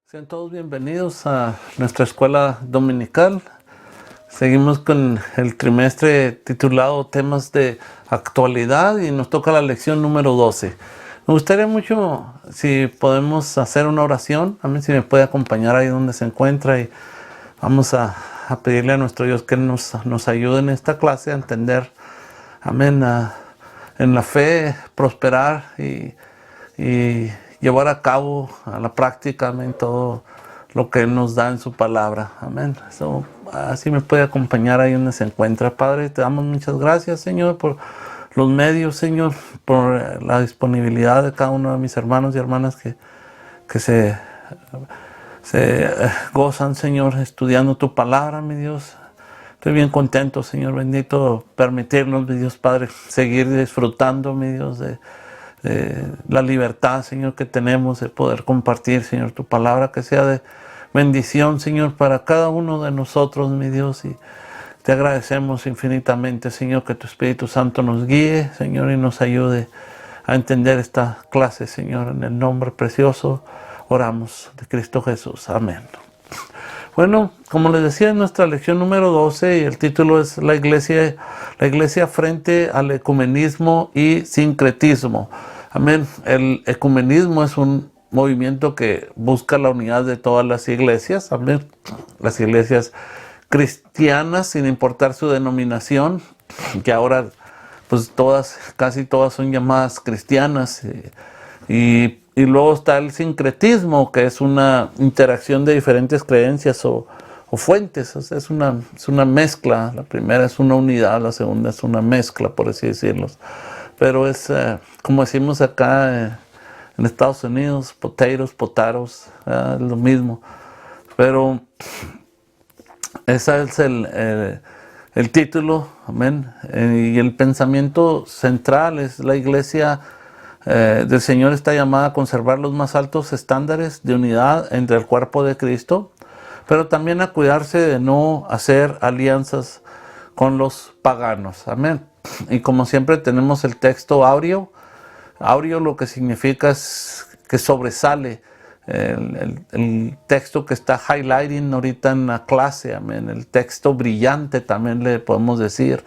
Sean todos bienvenidos a nuestra escuela dominical. Seguimos con el trimestre titulado Temas de Actualidad y nos toca la lección número 12. Me gustaría mucho si podemos hacer una oración. Amén, si me puede acompañar ahí donde se encuentra y vamos a pedirle a nuestro Dios que nos ayude en esta clase a entender, amén, en la fe, prosperar y llevar a cabo a la práctica, amén, todo lo que Él nos da en su palabra, amén. Así me puede acompañar ahí donde se encuentra. Padre, te damos muchas gracias, Señor, por los medios, Señor, por la disponibilidad de cada uno de mis hermanos y hermanas que se gozan, Señor, estudiando tu palabra, mi Dios. Estoy bien contento, Señor bendito, permitirnos, mi Dios Padre, seguir disfrutando, mi Dios, de la libertad, Señor, que tenemos de poder compartir, Señor, tu palabra, que sea de bendición, Señor, para cada uno de nosotros, mi Dios, y te agradecemos infinitamente, Señor, que tu Espíritu Santo nos guíe, Señor, y nos ayude a entender esta clase, Señor, en el nombre precioso oramos de Cristo Jesús, amén. Bueno, como les decía, en nuestra lección número 12, y el título es la iglesia frente al ecumenismo y sincretismo. Amén. El ecumenismo es un movimiento que busca la unidad de todas las iglesias. Amén. Las iglesias cristianas, sin importar su denominación, que ahora pues casi todas son llamadas cristianas. Y luego está el sincretismo, que es una interacción de diferentes creencias o fuentes. O sea, es una mezcla. La primera es una unidad, la segunda es una mezcla, por así decirlo. Pero es, como decimos acá en Estados Unidos, potaros, es lo mismo. Pero ese es el título, amén. Y el pensamiento central es la iglesia del Señor está llamada a conservar los más altos estándares de unidad entre el cuerpo de Cristo, pero también a cuidarse de no hacer alianzas con los paganos. Amén. Y como siempre tenemos el texto áureo. Áureo lo que significa es que sobresale. El texto que está highlighting ahorita en la clase, amén. El texto brillante también le podemos decir.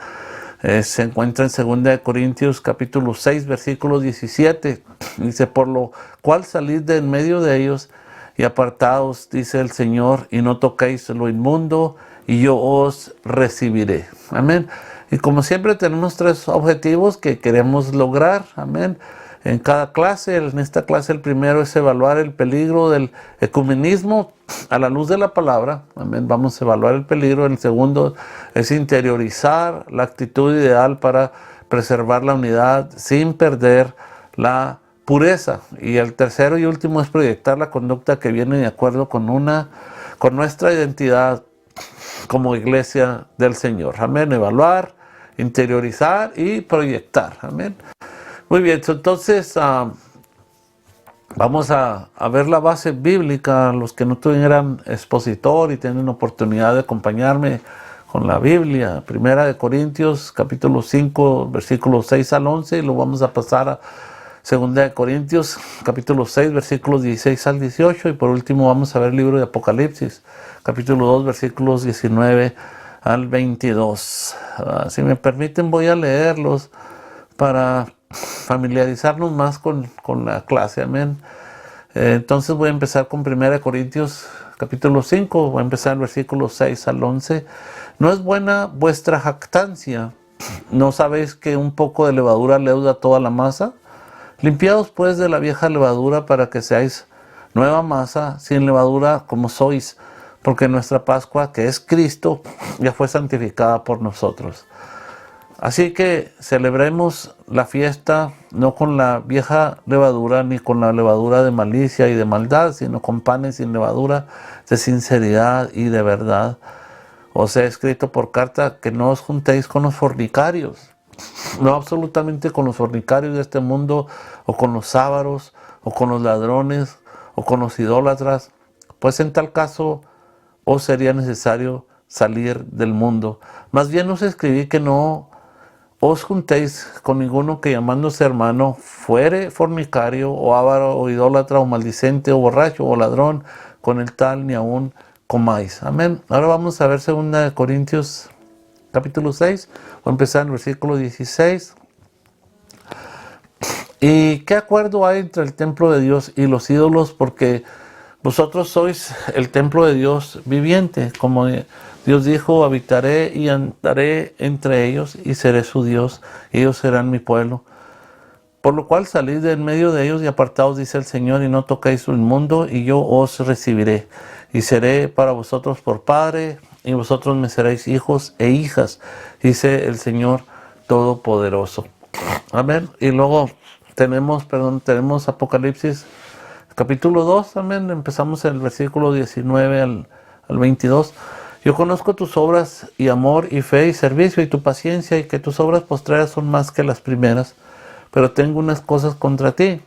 Se encuentra en 2 Corintios capítulo 6, versículo 17. Dice, por lo cual salid de en medio de ellos y apartaos, dice el Señor, y no toquéis lo inmundo, y yo os recibiré. Amén. Y como siempre tenemos tres objetivos que queremos lograr. Amén. En cada clase, en esta clase el primero es evaluar el peligro del ecumenismo a la luz de la palabra. Amén. Vamos a evaluar el peligro. El segundo es interiorizar la actitud ideal para preservar la unidad sin perder la pureza. Y el tercero y último es proyectar la conducta que viene de acuerdo con nuestra identidad como iglesia del Señor. Amén. Evaluar, interiorizar y proyectar. Amén. Muy bien, entonces vamos a ver la base bíblica. Los que no tuvieran expositor y tienen oportunidad de acompañarme con la Biblia, 1 Corintios capítulo 5, versículos 6 al 11, y lo vamos a pasar a 2 Corintios capítulo 6, versículos 16 al 18, y por último vamos a ver el libro de Apocalipsis, capítulo 2, versículos 19 al 22. Si me permiten voy a leerlos para familiarizarnos más con la clase, amén. Entonces voy a empezar con 1 Corintios capítulo 5, voy a empezar el versículo 6 al 11. No es buena vuestra jactancia, ¿no sabéis que un poco de levadura leuda toda la masa? Limpiaos pues de la vieja levadura para que seáis nueva masa, sin levadura como sois, porque nuestra Pascua, que es Cristo, ya fue santificada por nosotros. Así que celebremos la fiesta no con la vieja levadura ni con la levadura de malicia y de maldad, sino con panes sin levadura de sinceridad y de verdad. Os he escrito por carta que no os juntéis con los fornicarios, no absolutamente con los fornicarios de este mundo, o con los ávaros, o con los ladrones, o con los idólatras, pues en tal caso os sería necesario salir del mundo. Más bien os escribí que no os juntéis con ninguno que llamándose hermano fuere fornicario, o avaro, o idólatra, o maldicente, o borracho, o ladrón, con el tal ni aún comáis. Amén. Ahora vamos a ver 2 Corintios capítulo 6. Voy a empezar en el versículo 16. ¿Y qué acuerdo hay entre el templo de Dios y los ídolos? Porque vosotros sois el templo de Dios viviente. Como Dios dijo, habitaré y andaré entre ellos y seré su Dios. Ellos serán mi pueblo. Por lo cual salid de en medio de ellos y apartaos, dice el Señor, y no toquéis su inmundo, y yo os recibiré. Y seré para vosotros por padre, y vosotros me seréis hijos e hijas, dice el Señor Todopoderoso. Amén. Y luego tenemos Apocalipsis capítulo 2, amén. Empezamos en el versículo 19 al 22. Yo conozco tus obras y amor y fe y servicio y tu paciencia, y que tus obras postreras son más que las primeras. Pero tengo unas cosas contra ti,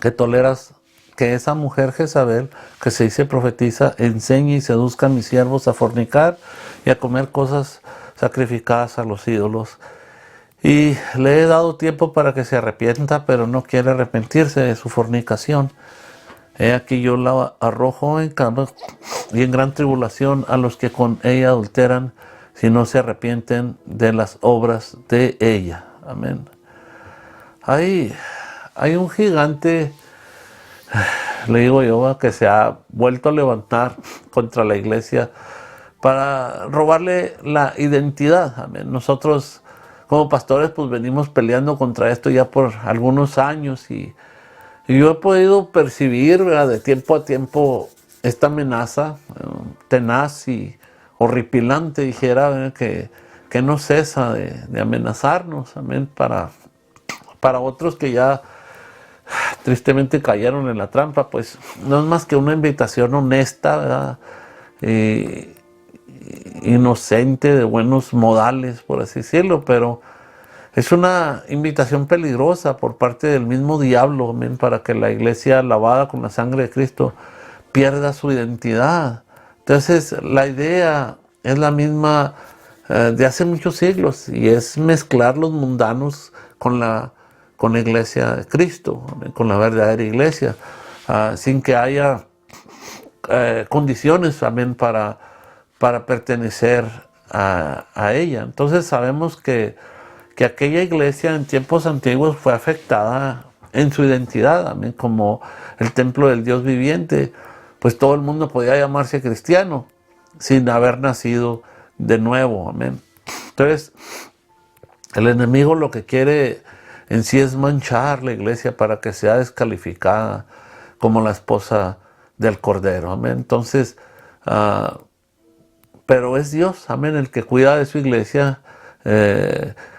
que toleras que esa mujer Jezabel, que se dice profetiza, enseñe y seduzca a mis siervos a fornicar y a comer cosas sacrificadas a los ídolos. Y le he dado tiempo para que se arrepienta, pero no quiere arrepentirse de su fornicación. He aquí yo la arrojo en cama y en gran tribulación a los que con ella adulteran, si no se arrepienten de las obras de ella. Amén. Hay un gigante, le digo yo, que se ha vuelto a levantar contra la iglesia para robarle la identidad. Amén. Nosotros como pastores pues venimos peleando contra esto ya por algunos años y yo he podido percibir, ¿verdad?, de tiempo a tiempo esta amenaza tenaz y horripilante, dijera, ¿verdad?, que no cesa de amenazarnos. Amén. Para otros que ya tristemente cayeron en la trampa, pues no es más que una invitación honesta, ¿verdad?, inocente, de buenos modales, por así decirlo, pero es una invitación peligrosa por parte del mismo diablo, amén, para que la iglesia lavada con la sangre de Cristo pierda su identidad. Entonces la idea es la misma de hace muchos siglos, y es mezclar los mundanos con la iglesia de Cristo, con la verdadera iglesia, sin que haya condiciones, amén, para pertenecer a ella. Entonces sabemos que aquella iglesia en tiempos antiguos fue afectada en su identidad, amén, como el templo del Dios viviente. Pues todo el mundo podía llamarse cristiano sin haber nacido de nuevo, amén. Entonces el enemigo lo que quiere en sí es manchar la iglesia para que sea descalificada como la esposa del Cordero, amén. Entonces, pero es Dios, amén, el que cuida de su iglesia.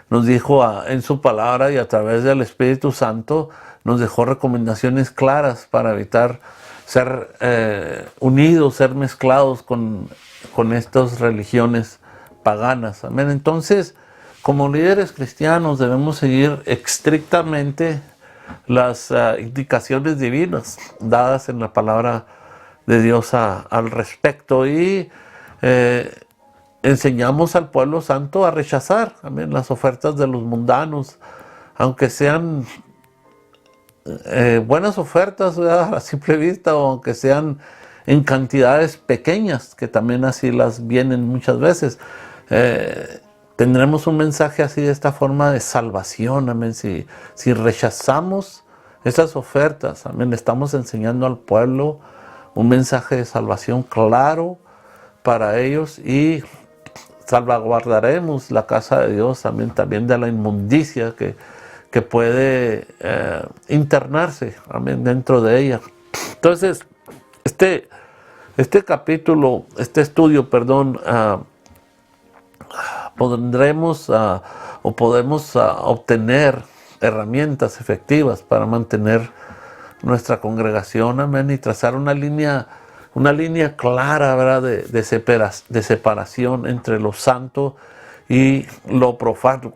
Nos dijo en su palabra y a través del Espíritu Santo nos dejó recomendaciones claras para evitar ser unidos, ser mezclados con estas religiones paganas, amén. Entonces, como líderes cristianos debemos seguir estrictamente las indicaciones divinas dadas en la palabra de Dios al respecto, y enseñamos al pueblo santo a rechazar, amén, las ofertas de los mundanos, aunque sean buenas ofertas, ¿verdad?, a simple vista, o aunque sean en cantidades pequeñas, que también así las vienen muchas veces. Tendremos un mensaje así, de esta forma, de salvación, amén. Si rechazamos esas ofertas, amén, estamos enseñando al pueblo un mensaje de salvación claro para ellos, y salvaguardaremos la casa de Dios también de la inmundicia que puede internarse, amén, dentro de ella. Entonces, este estudio, podemos obtener herramientas efectivas para mantener nuestra congregación, amén, y trazar una línea clara, ¿verdad?, de separación entre lo santo y lo profano.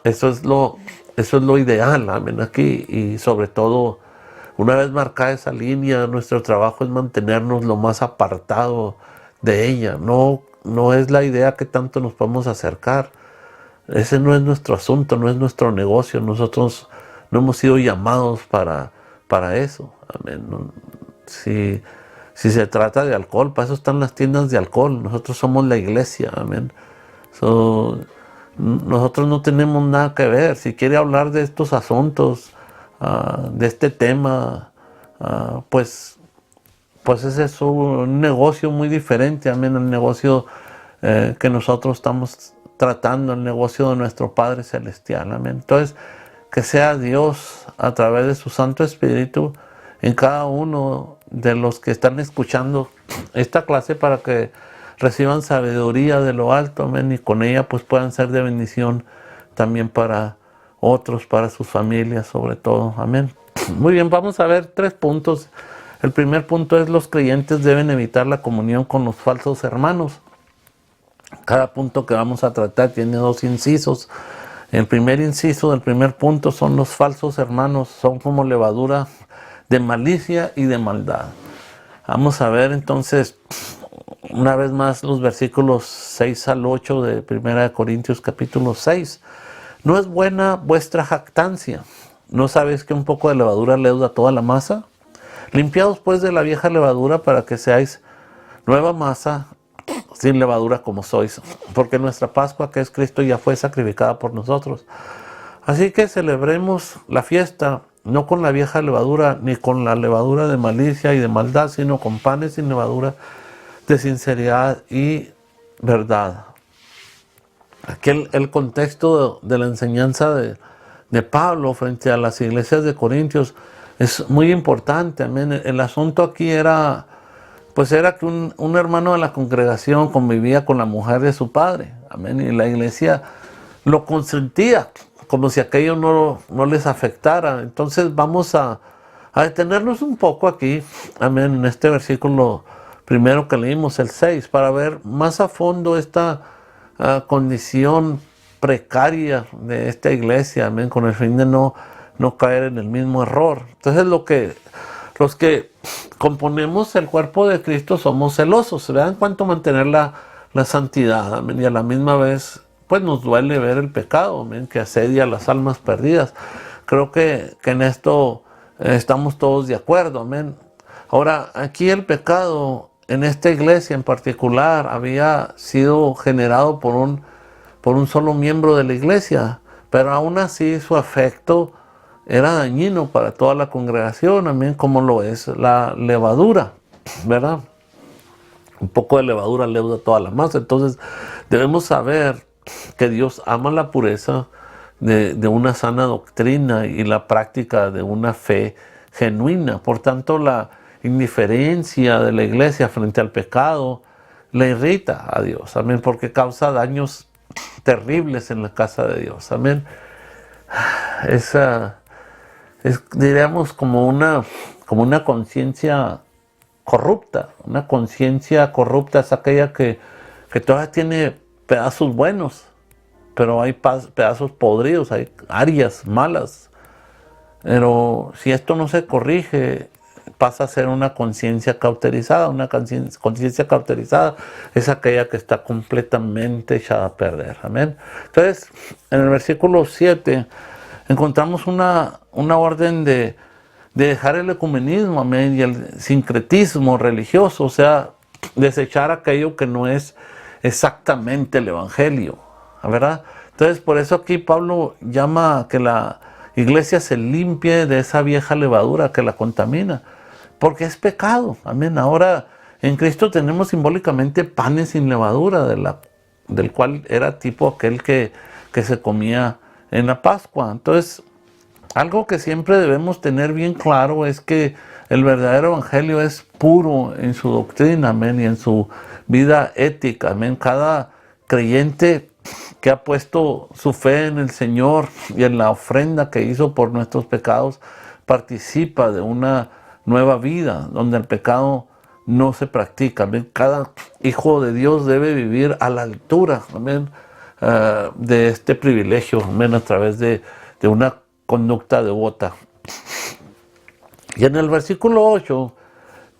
Eso es lo ideal, amén, aquí. Y sobre todo, una vez marcada esa línea, nuestro trabajo es mantenernos lo más apartado de ella. No es la idea que tanto nos podemos acercar. Ese no es nuestro asunto, no es nuestro negocio. Nosotros no hemos sido llamados para eso. Amén. Si Si se trata de alcohol, para eso están las tiendas de alcohol. Nosotros somos la iglesia, amén. Nosotros no tenemos nada que ver. Si quiere hablar de estos asuntos, de este tema, pues ese es un negocio muy diferente, amén, el negocio que nosotros estamos tratando, el negocio de nuestro Padre Celestial, amén. Entonces, que sea Dios a través de su Santo Espíritu en cada uno de los que están escuchando esta clase para que reciban sabiduría de lo alto, amén, y con ella pues puedan ser de bendición también para otros, para sus familias sobre todo, amén. Muy bien, vamos a ver 3 puntos. El primer punto es: los creyentes deben evitar la comunión con los falsos hermanos. Cada punto que vamos a tratar tiene 2 incisos. El primer inciso del primer punto son los falsos hermanos, son como levadura de malicia y de maldad. Vamos a ver entonces una vez más los versículos 6 al 8 de 1 Corintios capítulo 6. No es buena vuestra jactancia. ¿No sabéis que un poco de levadura leuda toda la masa? Limpiados pues de la vieja levadura para que seáis nueva masa, sin levadura como sois, porque nuestra Pascua, que es Cristo, ya fue sacrificada por nosotros. Así que celebremos la fiesta, no con la vieja levadura, ni con la levadura de malicia y de maldad, sino con panes sin levadura, de sinceridad y verdad. Aquí el contexto de la enseñanza de Pablo frente a las iglesias de Corintios es muy importante, amén. El asunto aquí era que un hermano de la congregación convivía con la mujer de su padre, amén, y la iglesia lo consentía, como si aquello no les afectara. Entonces vamos a detenernos un poco aquí, amén, en este versículo primero que leímos, el 6, para ver más a fondo esta condición precaria de esta iglesia, amén, con el fin de no caer en el mismo error. Entonces los que componemos el cuerpo de Cristo somos celosos, ¿verdad? En cuanto a mantener la santidad, amén, y a la misma vez pues nos duele ver el pecado, amén, que asedia a las almas perdidas. Creo que en esto estamos todos de acuerdo, amén. Ahora, aquí el pecado en esta iglesia en particular había sido generado por un solo miembro de la iglesia, pero aún así su afecto era dañino para toda la congregación, amén, como lo es la levadura, ¿verdad? Un poco de levadura leuda toda la masa. Entonces debemos saber que Dios ama la pureza de una sana doctrina y la práctica de una fe genuina. Por tanto, la indiferencia de la iglesia frente al pecado le irrita a Dios, amén, porque causa daños terribles en la casa de Dios, amén. Diríamos como una conciencia corrupta. Una conciencia corrupta es aquella que todavía tiene pedazos buenos, pero hay pedazos podridos, hay áreas malas. Pero si esto no se corrige, pasa a ser una conciencia cauterizada. Una conciencia cauterizada es aquella que está completamente echada a perder. Amén. Entonces, en el versículo 7 encontramos una orden de dejar el ecumenismo, amén, y el sincretismo religioso, o sea, desechar aquello que no es exactamente el evangelio, ¿verdad? Entonces, por eso aquí Pablo llama a que la iglesia se limpie de esa vieja levadura que la contamina, porque es pecado, amén. Ahora en Cristo tenemos simbólicamente panes sin levadura, del cual era tipo aquel que se comía en la Pascua. Entonces, algo que siempre debemos tener bien claro es que el verdadero evangelio es puro en su doctrina, amén, y en su vida ética, amén. Cada creyente que ha puesto su fe en el Señor y en la ofrenda que hizo por nuestros pecados participa de una nueva vida donde el pecado no se practica, amén. Cada hijo de Dios debe vivir a la altura, amén, de este privilegio, amén, a través de una conducta devota. Y en el versículo 8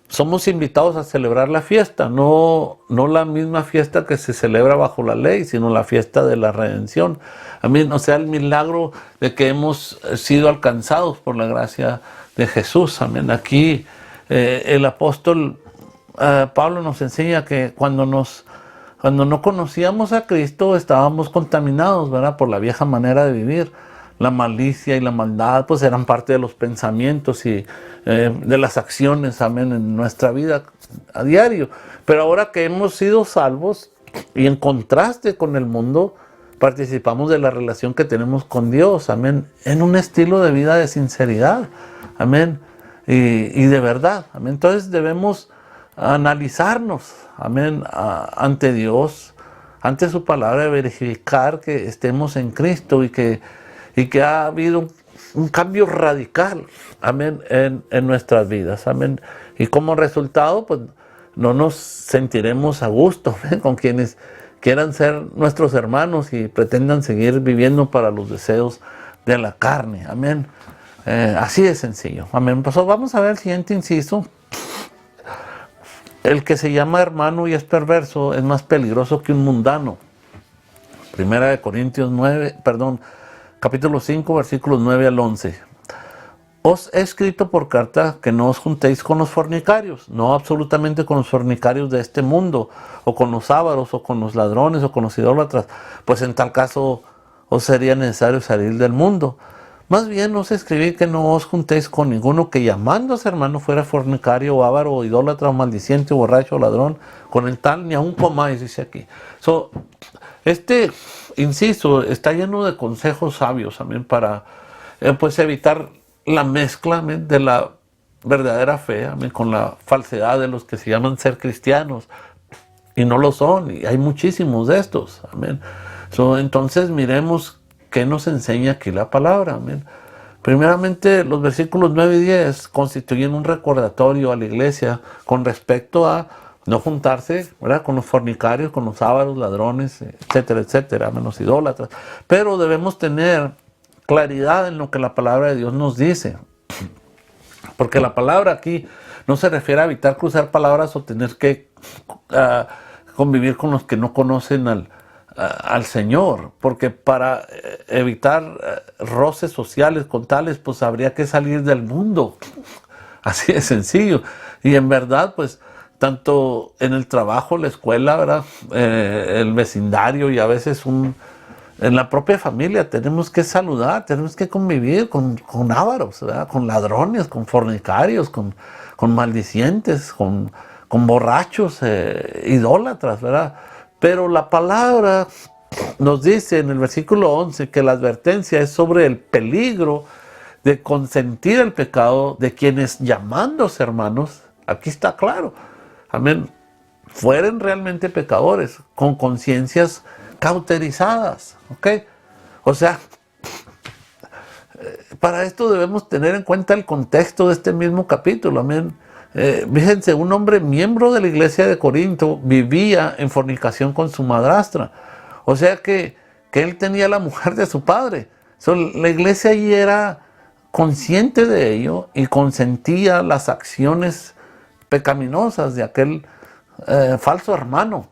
somos invitados a celebrar la fiesta, no la misma fiesta que se celebra bajo la ley, sino la fiesta de la redención. Amén. O sea, el milagro de que hemos sido alcanzados por la gracia de Jesús. Amén. Aquí el apóstol Pablo nos enseña que cuando no conocíamos a Cristo estábamos contaminados, ¿verdad? Por la vieja manera de vivir. La malicia y la maldad pues eran parte de los pensamientos y de las acciones, amén, en nuestra vida a diario. Pero ahora que hemos sido salvos y en contraste con el mundo, participamos de la relación que tenemos con Dios, amén, en un estilo de vida de sinceridad, amén, y de verdad, amén. Entonces debemos analizarnos, amén, ante Dios, ante su palabra, verificar que estemos en Cristo y que ha habido un cambio radical, amén, en nuestras vidas, amén. Y como resultado, pues no nos sentiremos a gusto, amén, con quienes quieran ser nuestros hermanos y pretendan seguir viviendo para los deseos de la carne, amén. Así de sencillo, amén. Pues vamos a ver el siguiente inciso. El que se llama hermano y es perverso es más peligroso que un mundano. Primera de Corintios 9, capítulo 5, versículos 9 al 11. Os he escrito por carta que no os juntéis con los fornicarios, no absolutamente con los fornicarios de este mundo, o con los ávaros, o con los ladrones, o con los idólatras, pues en tal caso os sería necesario salir del mundo. Más bien os escribí que no os juntéis con ninguno que llamándose hermano fuera fornicario, o avaro, o idólatra, o maldiciente, o borracho, o ladrón, con el tal ni aun comáis, dice aquí. Este inciso está lleno de consejos sabios también para pues evitar la mezcla, amén, de la verdadera fe, amén, con la falsedad de los que se llaman ser cristianos y no lo son, y hay muchísimos de estos, amén. Entonces miremos qué nos enseña aquí la palabra, amén. Primeramente, los versículos 9 y 10 constituyen un recordatorio a la iglesia con respecto a no juntarse, ¿verdad?, con los fornicarios, con los ávaros, ladrones, etcétera, etcétera, menos idólatras. Pero debemos tener claridad en lo que la palabra de Dios nos dice. Porque la palabra aquí no se refiere a evitar cruzar palabras o tener que convivir con los que no conocen al Señor. Porque para evitar roces sociales con tales, pues habría que salir del mundo. Así de sencillo. Y en verdad, pues, tanto en el trabajo, la escuela, ¿verdad?, el vecindario y a veces en la propia familia tenemos que saludar, tenemos que convivir con ávaros, ¿verdad?, con ladrones, con fornicarios, con maldicientes, con borrachos, idólatras, ¿verdad? Pero la palabra nos dice en el versículo 11 que la advertencia es sobre el peligro de consentir el pecado de quienes, llamándose hermanos, aquí está claro, amén, fueren realmente pecadores, con conciencias cauterizadas, ¿ok? O sea, para esto debemos tener en cuenta el contexto de este mismo capítulo, amén. Fíjense, un hombre miembro de la iglesia de Corinto vivía en fornicación con su madrastra, o sea que él tenía la mujer de su padre. La iglesia allí era consciente de ello y consentía las acciones pecaminosas de aquel falso hermano.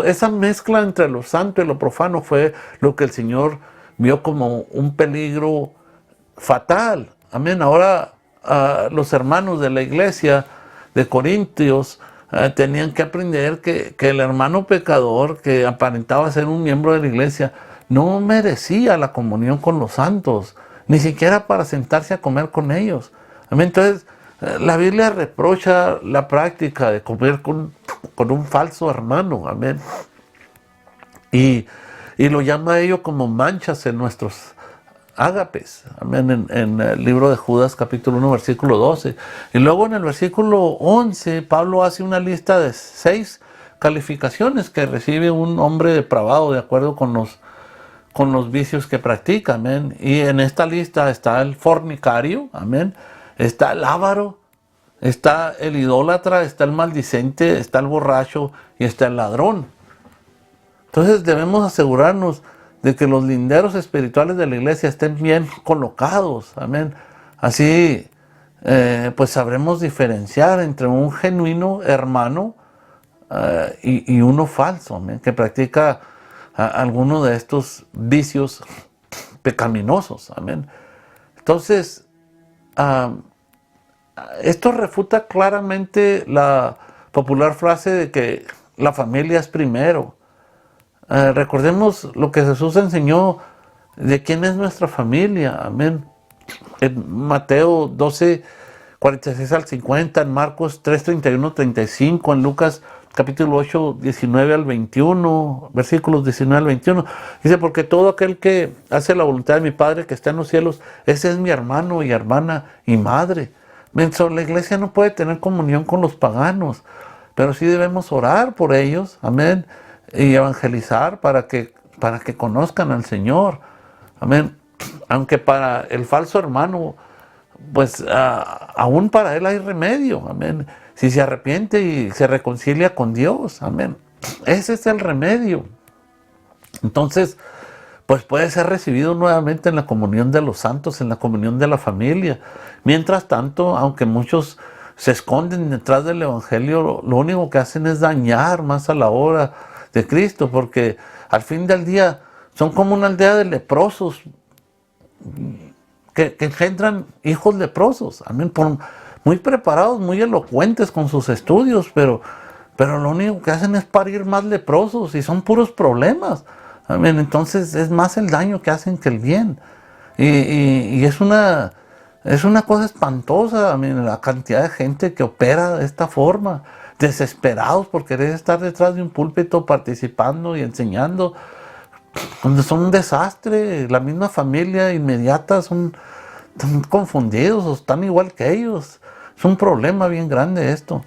Esa mezcla entre lo santo y lo profano fue lo que el Señor vio como un peligro fatal. Amén. Ahora los hermanos de la iglesia de Corintios tenían que aprender que el hermano pecador que aparentaba ser un miembro de la iglesia no merecía la comunión con los santos, ni siquiera para sentarse a comer con ellos. Amén. Entonces, la Biblia reprocha la práctica de comer con un falso hermano, amén. Y lo llama a ello como manchas en nuestros ágapes, amén, en el libro de Judas capítulo 1 versículo 12. Y luego en el versículo 11 Pablo hace una lista de 6 calificaciones que recibe un hombre depravado de acuerdo con los vicios que practica, amén. Y en esta lista está el fornicario, amén, está el avaro, está el idólatra, está el maldicente, está el borracho y está el ladrón. Entonces debemos asegurarnos de que los linderos espirituales de la iglesia estén bien colocados, amén. Así pues sabremos diferenciar entre un genuino hermano y uno falso, amén, que practica alguno de estos vicios pecaminosos, amén. Entonces, esto refuta claramente popular frase de que la familia es primero. Recordemos lo que Jesús enseñó de quién es nuestra familia. Amén. En Mateo 12, 46 al 50, en Marcos 3, 31, 35, en Lucas capítulo 8, 19 al 21, versículos 19 al 21. Dice, porque todo aquel que hace la voluntad de mi Padre que está en los cielos, ese es mi hermano y hermana y madre. Mientras la iglesia no puede tener comunión con los paganos, pero sí debemos orar por ellos, amén, y evangelizar para que conozcan al Señor, amén. Aunque para el falso hermano, pues aún para él hay remedio, amén. Si se arrepiente y se reconcilia con Dios, amén. Ese es el remedio. Entonces, pues puede ser recibido nuevamente en la comunión de los santos, en la comunión de la familia. Mientras tanto, aunque muchos se esconden detrás del Evangelio, lo único que hacen es dañar más a la obra de Cristo, porque al fin del día son como una aldea de leprosos que engendran hijos leprosos, amén, muy preparados, muy elocuentes con sus estudios, pero lo único que hacen es parir más leprosos y son puros problemas. Amén. Entonces es más el daño que hacen que el bien. Y es una cosa espantosa, amén, la cantidad de gente que opera de esta forma, desesperados por querer estar detrás de un púlpito participando y enseñando, donde son un desastre. La misma familia inmediata están confundidos o están igual que ellos. Es un problema bien grande esto.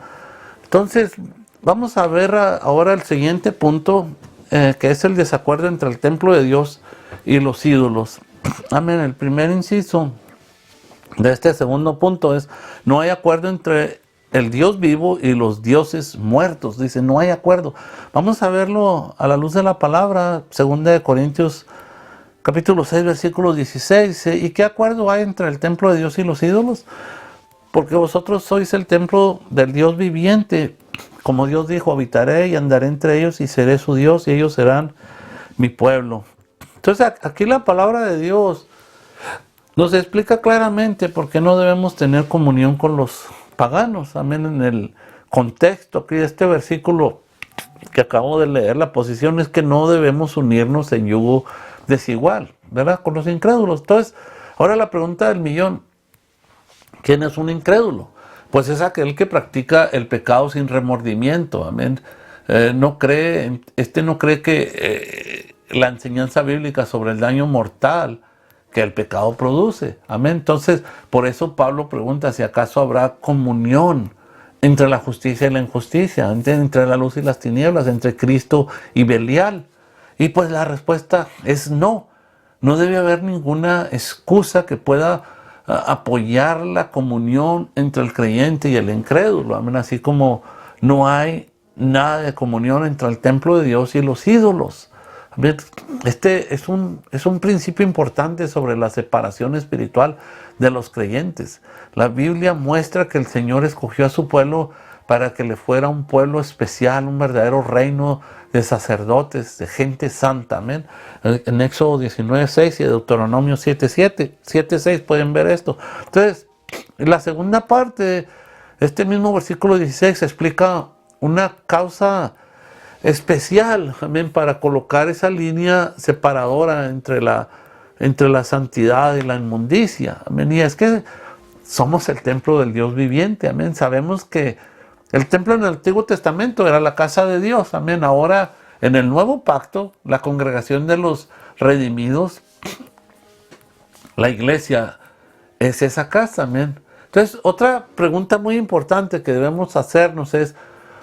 Entonces, vamos a ver ahora el siguiente punto, que es el desacuerdo entre el templo de Dios y los ídolos. Amén. El primer inciso de este segundo punto es: no hay acuerdo entre el Dios vivo y los dioses muertos. Dice, no hay acuerdo. Vamos a verlo a la luz de la palabra, 2 Corintios capítulo 6, versículo 16. ¿Y qué acuerdo hay entre el templo de Dios y los ídolos? Porque vosotros sois el templo del Dios viviente. Como Dios dijo, habitaré y andaré entre ellos y seré su Dios y ellos serán mi pueblo. Entonces aquí la palabra de Dios nos explica claramente por qué no debemos tener comunión con los paganos. Amén. En el contexto aquí de este versículo que acabo de leer, la posición es que no debemos unirnos en yugo desigual, ¿verdad?, con los incrédulos. Entonces, ahora la pregunta del millón: ¿quién es un incrédulo? Pues es aquel que practica el pecado sin remordimiento, amén. No cree que la enseñanza bíblica sobre el daño mortal que el pecado produce, amén. Entonces, por eso Pablo pregunta si acaso habrá comunión entre la justicia y la injusticia, entre la luz y las tinieblas, entre Cristo y Belial. Y pues la respuesta es no. No debe haber ninguna excusa que pueda apoyar la comunión entre el creyente y el incrédulo. Amén. Así como no hay nada de comunión entre el templo de Dios y los ídolos. Amén. Este es un principio importante sobre la separación espiritual de los creyentes. La Biblia muestra que el Señor escogió a su pueblo para que le fuera un pueblo especial, un verdadero reino de sacerdotes, de gente santa, amén. En Éxodo 19:6 y Deuteronomio 7:6 pueden ver esto. Entonces, en la segunda parte de este mismo versículo 16 explica una causa especial, amén, para colocar esa línea separadora entre la santidad y la inmundicia, amén. Y es que somos el templo del Dios viviente, amén. Sabemos que el templo en el Antiguo Testamento era la casa de Dios, amén. Ahora, en el Nuevo Pacto, la congregación de los redimidos, la iglesia, es esa casa, amén. Entonces, otra pregunta muy importante que debemos hacernos es: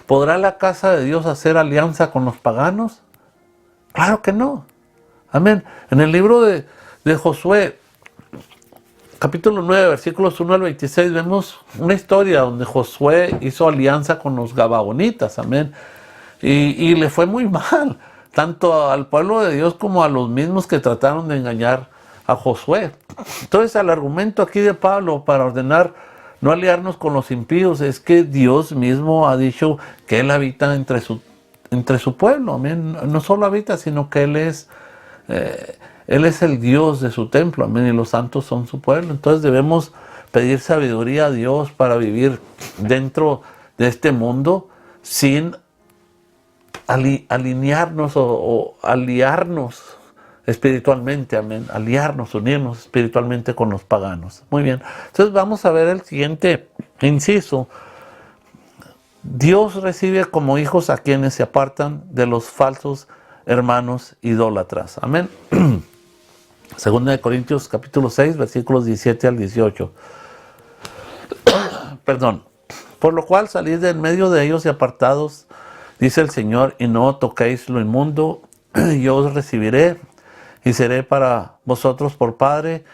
¿podrá la casa de Dios hacer alianza con los paganos? Claro que no, amén. En el libro de Josué, capítulo 9, versículos 1 al 26, vemos una historia donde Josué hizo alianza con los gabaonitas, amén. Y le fue muy mal, tanto al pueblo de Dios como a los mismos que trataron de engañar a Josué. Entonces, el argumento aquí de Pablo para ordenar no aliarnos con los impíos es que Dios mismo ha dicho que Él habita entre su pueblo, amén. No solo habita, sino que Él es el Dios de su templo, amén, y los santos son su pueblo. Entonces debemos pedir sabiduría a Dios para vivir dentro de este mundo sin alinearnos o aliarnos espiritualmente, amén, aliarnos, unirnos espiritualmente con los paganos. Muy bien, entonces vamos a ver el siguiente inciso. Dios recibe como hijos a quienes se apartan de los falsos hermanos idólatras. Amén. Segunda de Corintios capítulo 6, versículos 17 al 18. Perdón. Por lo cual salid de en medio de ellos y apartados, dice el Señor, y no toquéis lo inmundo, y yo os recibiré, y seré para vosotros por Padre,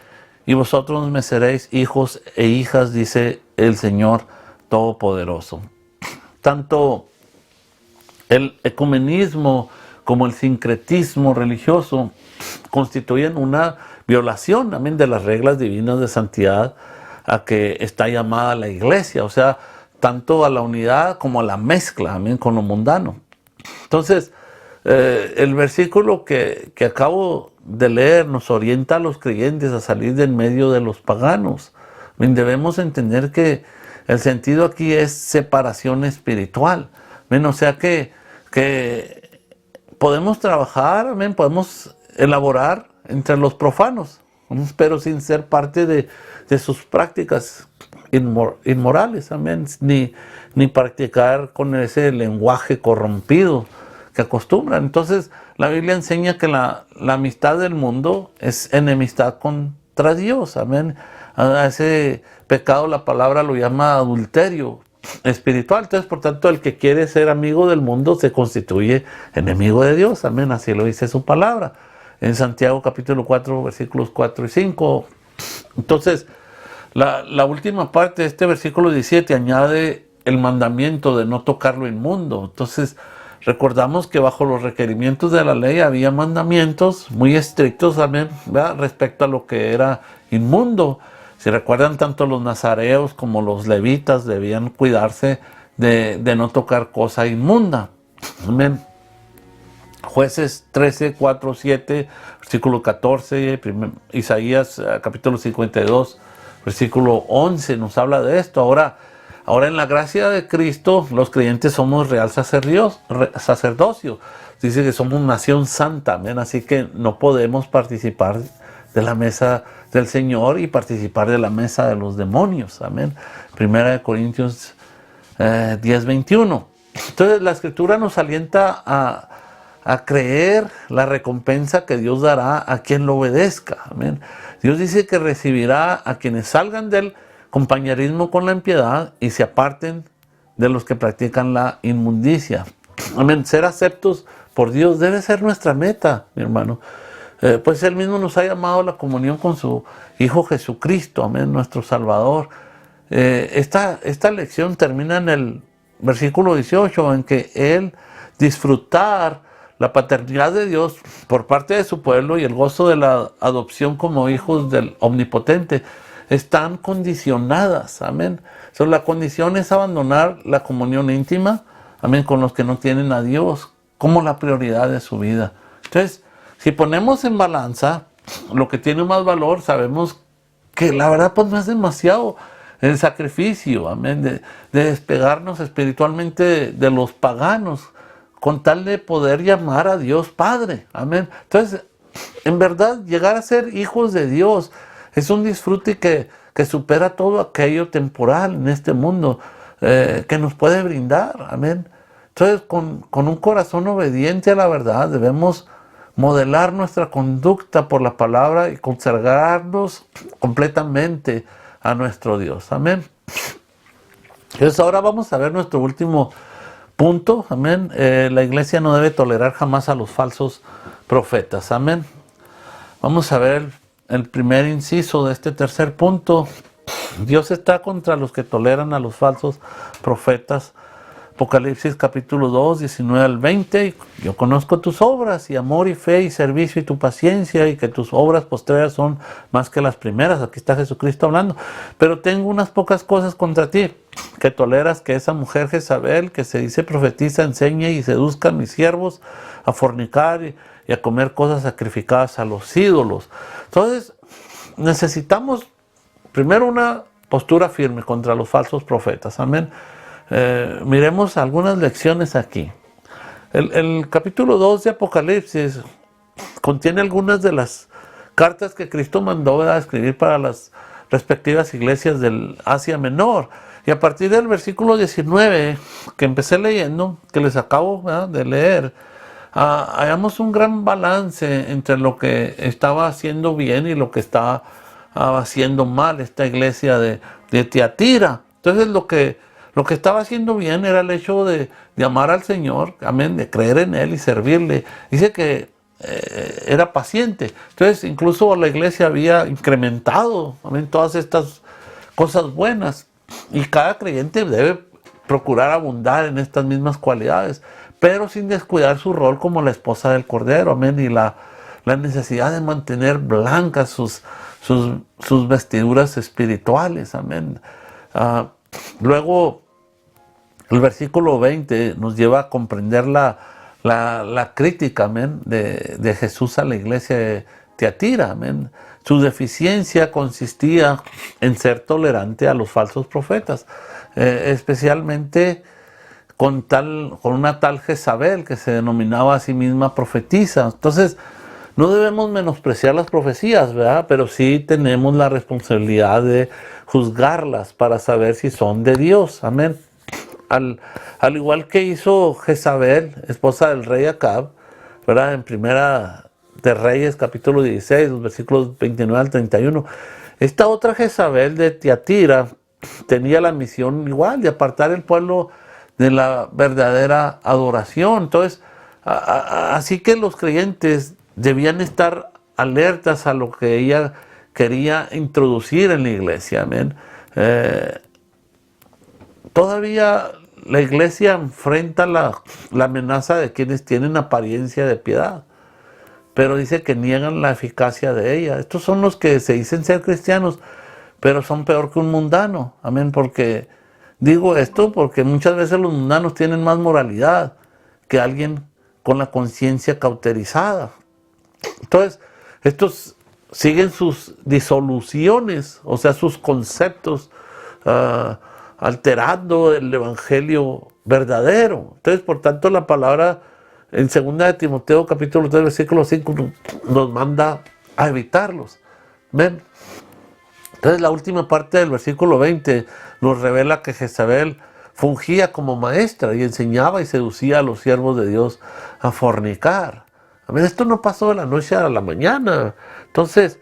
y vosotros me seréis hijos e hijas, dice el Señor Todopoderoso. Tanto el ecumenismo como el sincretismo religioso constituyen una violación también de las reglas divinas de santidad a que está llamada la iglesia, o sea, tanto a la unidad como a la mezcla también con lo mundano. Entonces, el versículo que acabo de leer nos orienta a los creyentes a salir de en medio de los paganos. Debemos entender que el sentido aquí es separación espiritual. O sea que podemos trabajar, amén, podemos elaborar entre los profanos, pero sin ser parte de sus prácticas inmorales, amén, ni practicar con ese lenguaje corrompido que acostumbran. Entonces, la Biblia enseña que la amistad del mundo es enemistad contra Dios, amén. A ese pecado la palabra lo llama adulterio espiritual. Entonces, por tanto, el que quiere ser amigo del mundo se constituye enemigo de Dios, amén, así lo dice su palabra en Santiago capítulo 4 versículos 4 y 5. Entonces, la última parte de este versículo 17 añade el mandamiento de no tocar lo inmundo. Entonces, recordamos que bajo los requerimientos de la ley había mandamientos muy estrictos también, ¿verdad?, respecto a lo que era inmundo. Si recuerdan, tanto los nazareos como los levitas debían cuidarse de no tocar cosa inmunda. Amén. Jueces 13, 4, 7, versículo 14, Isaías capítulo 52, versículo 11 nos habla de esto. Ahora en la gracia de Cristo, los creyentes somos real sacerdocio. Dice que somos nación santa, amén. Así que no podemos participar de la mesa del Señor y participar de la mesa de los demonios, amén. Primera de Corintios 10, 21. Entonces la Escritura nos alienta a creer la recompensa que Dios dará a quien lo obedezca, amén. Dios dice que recibirá a quienes salgan del compañerismo con la impiedad y se aparten de los que practican la inmundicia. Amén. Ser aceptos por Dios debe ser nuestra meta, mi hermano. Pues Él mismo nos ha llamado a la comunión con su Hijo Jesucristo, amén, nuestro Salvador. Esta lección termina en el versículo 18, en que Él disfrutar la paternidad de Dios por parte de su pueblo y el gozo de la adopción como hijos del Omnipotente están condicionadas, amén. La condición es abandonar la comunión íntima, amén, con los que no tienen a Dios como la prioridad de su vida. Entonces, si ponemos en balanza lo que tiene más valor, sabemos que la verdad pues no es demasiado el sacrificio, amén, de despegarnos espiritualmente de los paganos, con tal de poder llamar a Dios Padre, amén. Entonces, en verdad, llegar a ser hijos de Dios es un disfrute que supera todo aquello temporal en este mundo que nos puede brindar, amén. Entonces, con un corazón obediente a la verdad, debemos modelar nuestra conducta por la palabra y consagrarnos completamente a nuestro Dios. Amén. Entonces ahora vamos a ver nuestro último punto. Amén. La iglesia no debe tolerar jamás a los falsos profetas. Amén. Vamos a ver el primer inciso de este tercer punto. Dios está contra los que toleran a los falsos profetas. Apocalipsis capítulo 2, 19 al 20. Yo conozco tus obras y amor y fe y servicio y tu paciencia y que tus obras postreras son más que las primeras. Aquí está Jesucristo hablando. Pero tengo unas pocas cosas contra ti, que toleras que esa mujer Jezabel, que se dice profetiza, enseñe y seduzca a mis siervos a fornicar y a comer cosas sacrificadas a los ídolos. Entonces, necesitamos primero una postura firme contra los falsos profetas. Amén. Miremos algunas lecciones aquí. El capítulo 2 de Apocalipsis contiene algunas de las cartas que Cristo mandó a escribir para las respectivas iglesias del Asia Menor. Y a partir del versículo 19, que empecé leyendo, que les acabo, ¿verdad?, de leer, hallamos un gran balance entre lo que estaba haciendo bien y lo que estaba haciendo mal esta iglesia de Tiatira. Entonces lo que estaba haciendo bien era el hecho de amar al Señor, amén, de creer en Él y servirle. Dice que era paciente. Entonces incluso la iglesia había incrementado, amén, todas estas cosas buenas. Y cada creyente debe procurar abundar en estas mismas cualidades, pero sin descuidar su rol como la esposa del Cordero, amén, y la necesidad de mantener blancas sus vestiduras espirituales, amén. Luego, el versículo 20 nos lleva a comprender la crítica, amén, de Jesús a la iglesia de Tiatira, amén. Su deficiencia consistía en ser tolerante a los falsos profetas, especialmente con una tal Jezabel que se denominaba a sí misma profetisa. Entonces, no debemos menospreciar las profecías, ¿verdad? Pero sí tenemos la responsabilidad de juzgarlas para saber si son de Dios, amén. Al igual que hizo Jezabel, esposa del rey Acab, ¿verdad?, en Primera de Reyes, capítulo 16, los versículos 29 al 31. Esta otra Jezabel de Tiatira tenía la misión igual de apartar el pueblo de la verdadera adoración. Entonces, así que los creyentes debían estar alertas a lo que ella quería introducir en la iglesia, amén. Todavía la iglesia enfrenta la amenaza de quienes tienen apariencia de piedad, pero dice que niegan la eficacia de ella. Estos son los que se dicen ser cristianos, pero son peor que un mundano, amén. Porque digo esto porque muchas veces los mundanos tienen más moralidad que alguien con la conciencia cauterizada. Entonces, estos siguen sus disoluciones, o sea, sus conceptos, alterando el evangelio verdadero. Entonces, por tanto, la palabra en 2 de Timoteo, capítulo 3, versículo 5, nos manda a evitarlos. ¿Ven? Entonces, la última parte del versículo 20 nos revela que Jezabel fungía como maestra y enseñaba y seducía a los siervos de Dios a fornicar. Amén. Esto no pasó de la noche a la mañana. Entonces,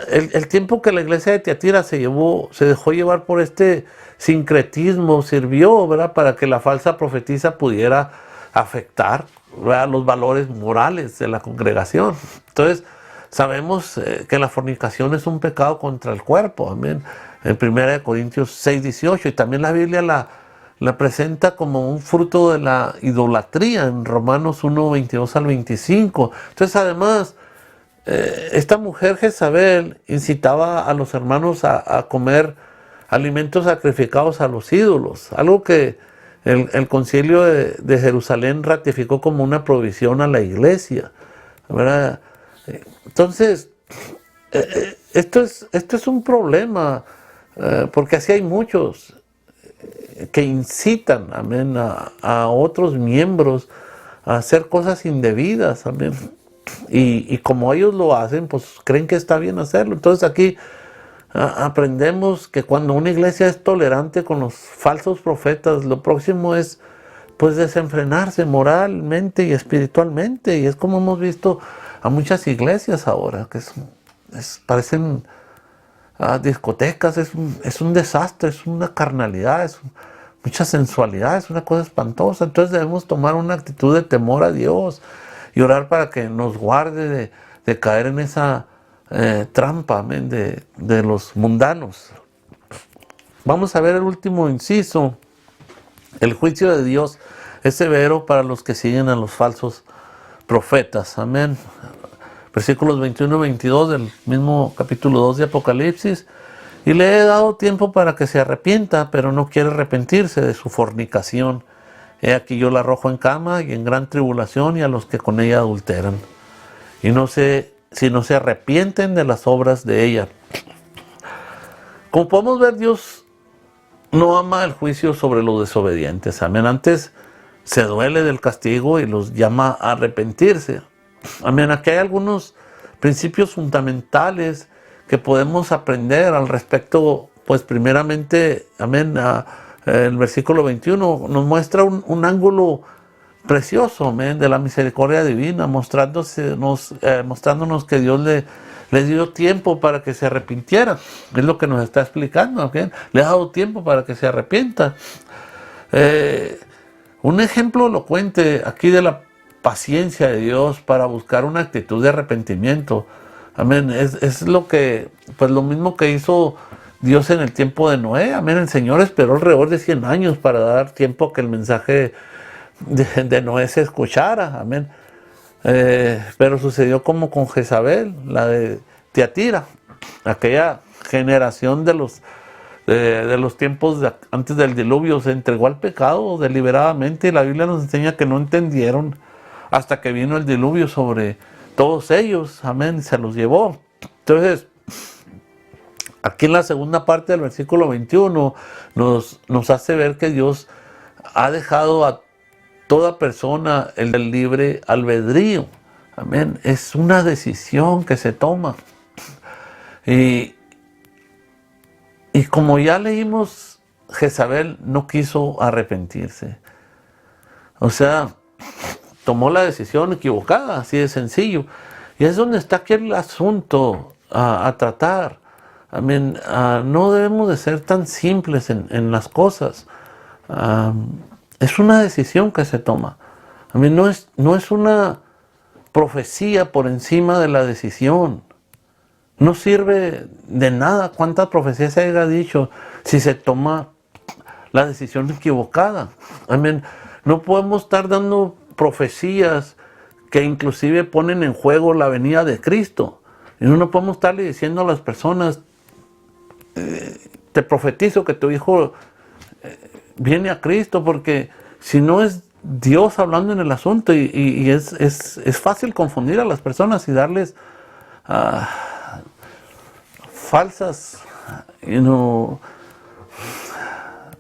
el tiempo que la iglesia de Tiatira se dejó llevar por este sincretismo, sirvió, ¿verdad?, para que la falsa profetisa pudiera afectar, ¿verdad?, los valores morales de la congregación. Entonces, sabemos que la fornicación es un pecado contra el cuerpo, amén, en 1 Corintios 6, 18, y también la Biblia la presenta como un fruto de la idolatría en Romanos 1, 22 al 25. Entonces, además, esta mujer Jezabel incitaba a los hermanos a comer alimentos sacrificados a los ídolos, algo que el concilio de Jerusalén ratificó como una provisión a la iglesia, ¿verdad? Entonces, esto es un problema, porque así hay muchos que incitan, amén, a otros miembros a hacer cosas indebidas, amén. Y como ellos lo hacen, pues creen que está bien hacerlo. Entonces aquí aprendemos que cuando una iglesia es tolerante con los falsos profetas, lo próximo es pues desenfrenarse moralmente y espiritualmente. Y es como hemos visto a muchas iglesias ahora, que parecen discotecas, es un desastre, es una carnalidad, mucha sensualidad, es una cosa espantosa. Entonces debemos tomar una actitud de temor a Dios y orar para que nos guarde de caer en esa trampa, amén, de los mundanos. Vamos a ver el último inciso. El juicio de Dios es severo para los que siguen a los falsos profetas, amén. Versículos 21 y 22 del mismo capítulo 2 de Apocalipsis. Y le he dado tiempo para que se arrepienta, pero no quiere arrepentirse de su fornicación. He aquí yo la arrojo en cama y en gran tribulación y a los que con ella adulteran. Y no sé si no se arrepienten de las obras de ella. Como podemos ver, Dios no ama el juicio sobre los desobedientes. Amén. Antes se duele del castigo y los llama a arrepentirse. Amén. Aquí hay algunos principios fundamentales que podemos aprender al respecto. Pues primeramente, amén, el versículo 21 nos muestra un ángulo precioso, amén, de la misericordia divina, mostrándonos que Dios le dio tiempo para que se arrepintieran. Es lo que nos está explicando, ¿okay? Le ha dado tiempo para que se arrepienta. Un ejemplo elocuente aquí de la paciencia de Dios para buscar una actitud de arrepentimiento. Amén. Es lo que, pues lo mismo que hizo Dios en el tiempo de Noé. Amén. El Señor esperó alrededor de 100 años para dar tiempo a que el mensaje de Noé se escuchara. Amén. Pero sucedió como con Jezabel, la de Tiatira, aquella generación de los tiempos antes del diluvio. Se entregó al pecado deliberadamente, y la Biblia nos enseña que no entendieron hasta que vino el diluvio sobre todos ellos. Amén. Se los llevó. Entonces, aquí en la segunda parte del versículo 21 nos hace ver que Dios ha dejado a toda persona el libre albedrío. Amén. Es una decisión que se toma. Y como ya leímos, Jezabel no quiso arrepentirse. O sea, tomó la decisión equivocada, así de sencillo. Y es donde está aquí el asunto a tratar. Amén. No debemos de ser tan simples en las cosas. Es una decisión que se toma. Amén. No es una profecía por encima de la decisión. No sirve de nada cuántas profecías se haya dicho si se toma la decisión equivocada. Amén. No podemos estar dando profecías que inclusive ponen en juego la venida de Cristo. Y no podemos estarle diciendo a las personas, te profetizo que tu hijo viene a Cristo, porque si no es Dios hablando en el asunto, y es fácil confundir a las personas y darles falsas,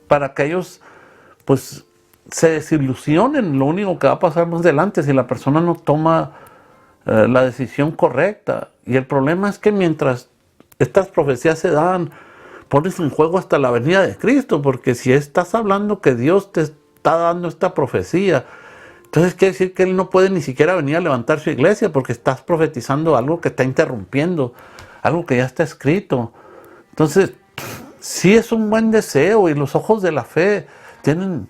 para que ellos pues se desilusionen. Lo único que va a pasar más adelante si la persona no toma la decisión correcta. Y el problema es que mientras estas profecías se dan, pones en juego hasta la venida de Cristo, porque si estás hablando que Dios te está dando esta profecía, entonces quiere decir que Él no puede ni siquiera venir a levantar su iglesia, porque estás profetizando algo que está interrumpiendo algo que ya está escrito. Entonces, sí es un buen deseo, y los ojos de la fe tienen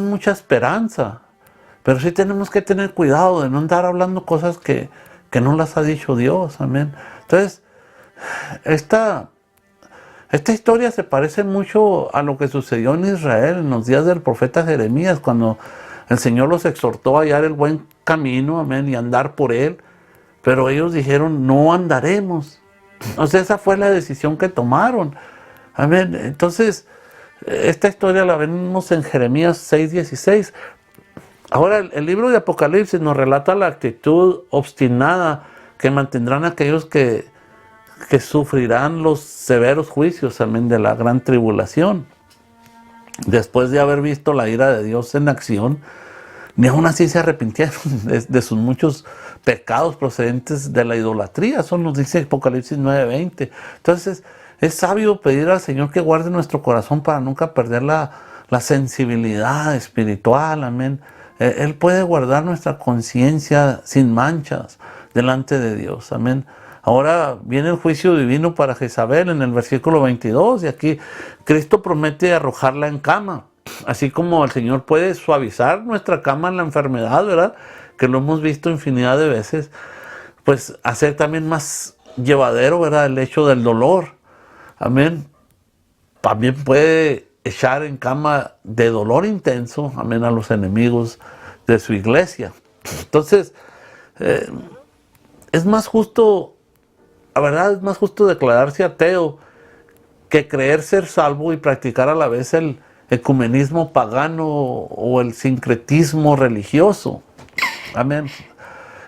mucha esperanza, pero sí tenemos que tener cuidado de no andar hablando cosas que no las ha dicho Dios. Amén. Entonces, esta historia se parece mucho a lo que sucedió en Israel en los días del profeta Jeremías, cuando el Señor los exhortó a hallar el buen camino, amén, y andar por él, pero ellos dijeron, no andaremos. O sea, esa fue la decisión que tomaron. Amén. Entonces, esta historia la vemos en Jeremías 6:16. Ahora, el libro de Apocalipsis nos relata la actitud obstinada que mantendrán aquellos que sufrirán los severos juicios, amén, de la gran tribulación. Después de haber visto la ira de Dios en acción, ni aún así se arrepintieron de sus muchos pecados procedentes de la idolatría. Eso nos dice Apocalipsis 9:20. Entonces, es sabio pedir al Señor que guarde nuestro corazón para nunca perder la sensibilidad espiritual. Amén. Él puede guardar nuestra conciencia sin manchas delante de Dios. Amén. Ahora viene el juicio divino para Jezabel en el versículo 22, y aquí Cristo promete arrojarla en cama. Así como el Señor puede suavizar nuestra cama en la enfermedad, ¿verdad?, que lo hemos visto infinidad de veces, pues hacer también más llevadero, ¿verdad?, el hecho del dolor. Amén. También puede echar en cama de dolor intenso, amén, a los enemigos de su iglesia. Entonces, es más justo, la verdad, es más justo declararse ateo que creer ser salvo y practicar a la vez el ecumenismo pagano o el sincretismo religioso. Amén.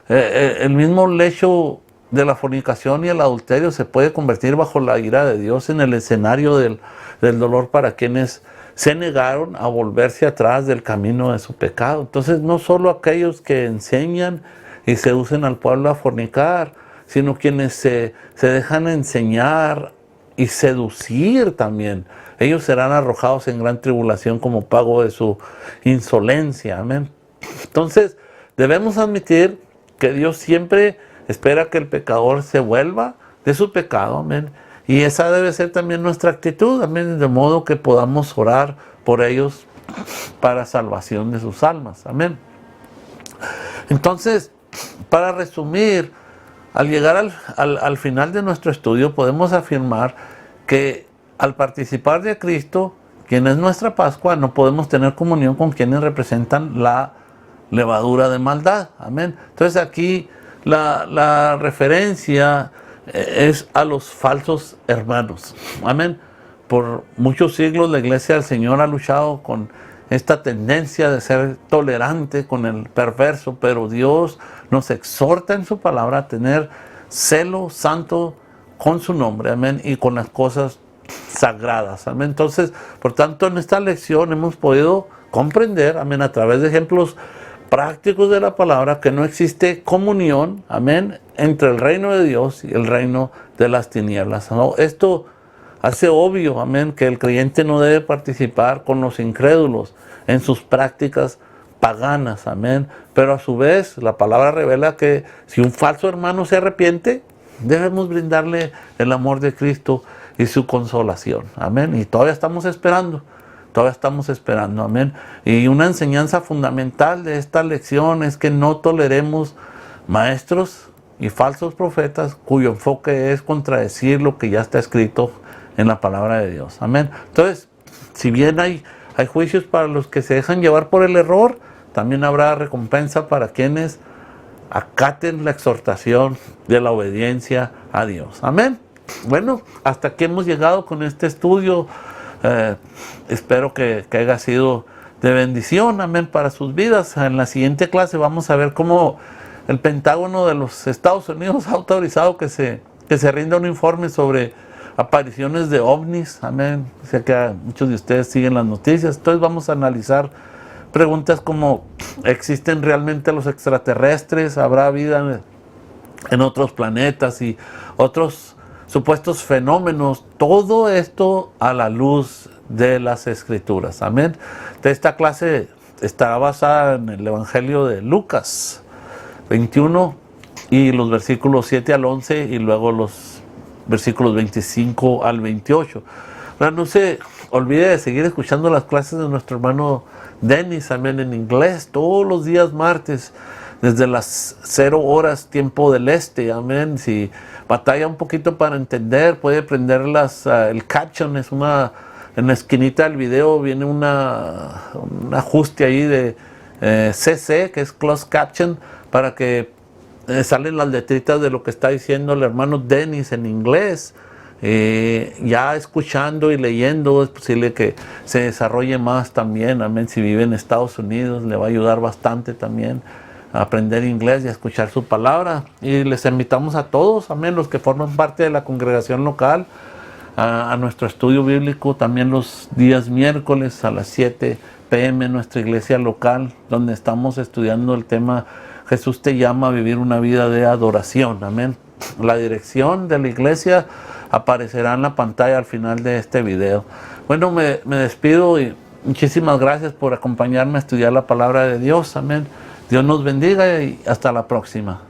El mismo hecho de la fornicación y el adulterio se puede convertir bajo la ira de Dios en el escenario del dolor para quienes se negaron a volverse atrás del camino de su pecado. Entonces, no solo aquellos que enseñan y seducen al pueblo a fornicar, sino quienes se dejan enseñar y seducir también. Ellos serán arrojados en gran tribulación como pago de su insolencia. Amén. Entonces, debemos admitir que Dios siempre espera que el pecador se vuelva de su pecado. Amén. Y esa debe ser también nuestra actitud. Amén. De modo que podamos orar por ellos para salvación de sus almas. Amén. Entonces, para resumir, al llegar al final de nuestro estudio, podemos afirmar que al participar de Cristo, quien es nuestra Pascua, no podemos tener comunión con quienes representan la levadura de maldad. Amén. Entonces aquí la referencia es a los falsos hermanos. Amén. Por muchos siglos la Iglesia del Señor ha luchado con esta tendencia de ser tolerante con el perverso, pero Dios nos exhorta en su palabra a tener celo santo con su nombre, amén, y con las cosas sagradas, amén. Entonces, por tanto, en esta lección hemos podido comprender, amén, a través de ejemplos prácticos de la palabra, que no existe comunión, amén, entre el reino de Dios y el reino de las tinieblas, ¿no? Esto hace obvio, amén, que el creyente no debe participar con los incrédulos en sus prácticas paganas, amén. Pero a su vez, la palabra revela que si un falso hermano se arrepiente, debemos brindarle el amor de Cristo y su consolación, amén. Y todavía estamos esperando, amén. Y una enseñanza fundamental de esta lección es que no toleremos maestros y falsos profetas cuyo enfoque es contradecir lo que ya está escrito en la palabra de Dios. Amén. Entonces, si bien hay juicios para los que se dejan llevar por el error, también habrá recompensa para quienes acaten la exhortación de la obediencia a Dios. Amén. Bueno, hasta aquí hemos llegado con este estudio. Espero que haya sido de bendición, amén, para sus vidas. En la siguiente clase vamos a ver cómo el Pentágono de los Estados Unidos ha autorizado que se rinda un informe sobre apariciones de ovnis, amén. Sé que muchos de ustedes siguen las noticias, entonces vamos a analizar preguntas como: ¿existen realmente los extraterrestres? ¿Habrá vida en otros planetas? Y otros supuestos fenómenos, todo esto a la luz de las Escrituras, amén. Esta clase estará basada en el Evangelio de Lucas 21 y los versículos 7 al 11 y luego los versículos 25 al 28. Ahora, no se olvide de seguir escuchando las clases de nuestro hermano Dennis, amén, en inglés, todos los días martes, desde las 0 horas tiempo del este, amén. Si batalla un poquito para entender, puede prender el caption, es en la esquinita del video viene un ajuste ahí de CC, que es Closed Caption, para que salen las letritas de lo que está diciendo el hermano Dennis en inglés. Ya escuchando y leyendo es posible que se desarrolle más también, amén. Si vive en Estados Unidos le va a ayudar bastante también a aprender inglés y a escuchar su palabra. Y les invitamos a todos, amén, los que forman parte de la congregación local, a nuestro estudio bíblico también los días miércoles a las 7 p.m. en nuestra iglesia local, donde estamos estudiando el tema Jesús te llama a vivir una vida de adoración, amén. La dirección de la iglesia aparecerá en la pantalla al final de este video. Bueno, me despido y muchísimas gracias por acompañarme a estudiar la palabra de Dios, amén. Dios nos bendiga y hasta la próxima.